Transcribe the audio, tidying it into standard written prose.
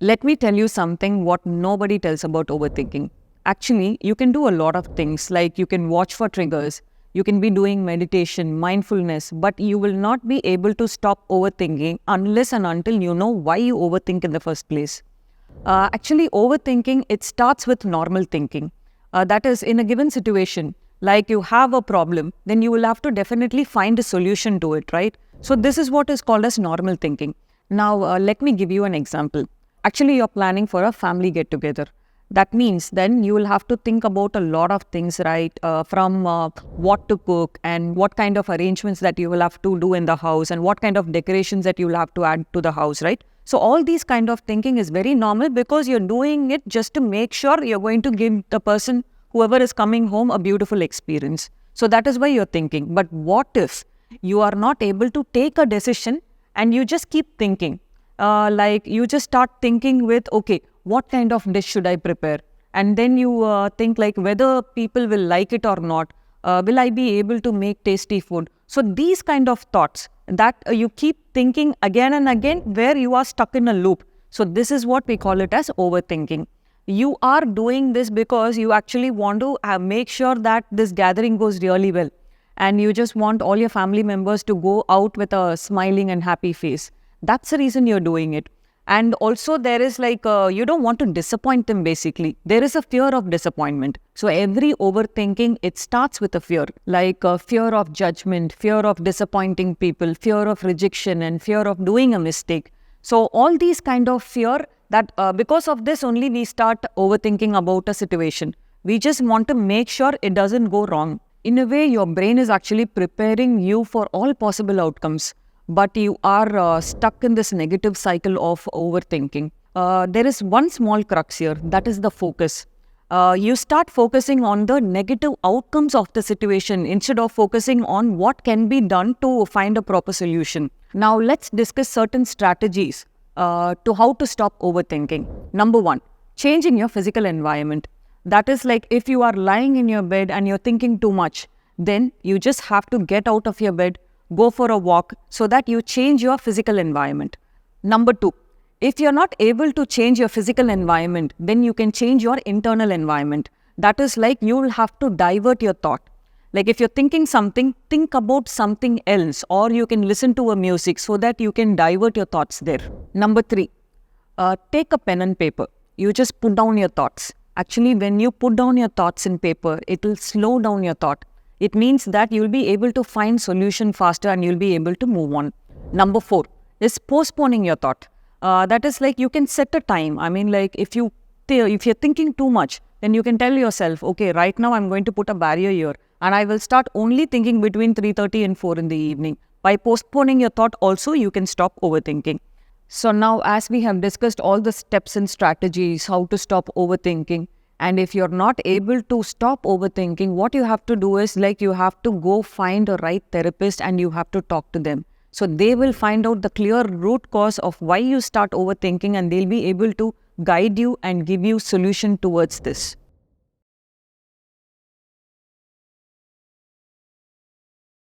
Let me tell you something what nobody tells about overthinking. Actually, you can do a lot of things like you can watch for triggers, you can be doing meditation, mindfulness, but you will not be able to stop overthinking unless and until you know why you overthink in the first place. Actually, overthinking, it starts with normal thinking. That is, in a given situation, like you have a problem, then you will have to definitely find a solution to it, right? So this is what is called as normal thinking. Now, let me give you an example. Actually, you're planning for a family get-together. That means then you will have to think about a lot of things, right? From what to cook and what kind of arrangements that you will have to do in the house and what kind of decorations that you will have to add to the house, right? So all these kind of thinking is very normal because you're doing it just to make sure you're going to give the person, whoever is coming home, a beautiful experience. So that is why you're thinking. But what if you are not able to take a decision and you just keep thinking? Like you just start thinking with, okay, what kind of dish should I prepare? And then you think like whether people will like it or not. Will I be able to make tasty food? So these kind of thoughts that you keep thinking again and again where you are stuck in a loop. So this is what we call it as overthinking. You are doing this because you actually want to make sure that this gathering goes really well. And you just want all your family members to go out with a smiling and happy face. That's the reason you're doing it. And also there is like, you don't want to disappoint them basically. There is a fear of disappointment. So every overthinking, it starts with a fear. Like fear of judgment, fear of disappointing people, fear of rejection and fear of doing a mistake. So all these kind of fear that because of this only we start overthinking about a situation. We just want to make sure it doesn't go wrong. In a way, your brain is actually preparing you for all possible outcomes. But you are stuck in this negative cycle of overthinking. There is one small crux here, that is the focus. You start focusing on the negative outcomes of the situation instead of focusing on what can be done to find a proper solution. Now, let's discuss certain strategies to how to stop overthinking. Number one, changing your physical environment. That is like if you are lying in your bed and you're thinking too much, then you just have to get out of your bed, go for a walk so that you change your physical environment. Number two, if you're not able to change your physical environment, then you can change your internal environment. That is like you will have to divert your thought. Like if you're thinking something, think about something else, or you can listen to a music so that you can divert your thoughts there. Number three, take a pen and paper. You just put down your thoughts. Actually, when you put down your thoughts in paper, it will slow down your thought. It means that you'll be able to find solution faster and you'll be able to move on. Number four is postponing your thought. That is like you can set a time. I mean, like if you're thinking too much, then you can tell yourself, okay, right now I'm going to put a barrier here and I will start only thinking between 3:30 and 4 in the evening. By postponing your thought also, you can stop overthinking. So now as we have discussed all the steps and strategies, how to stop overthinking, and if you're not able to stop overthinking, what you have to do is like you have to go find a right therapist and you have to talk to them. So they will find out the clear root cause of why you start overthinking and they'll be able to guide you and give you solution towards this.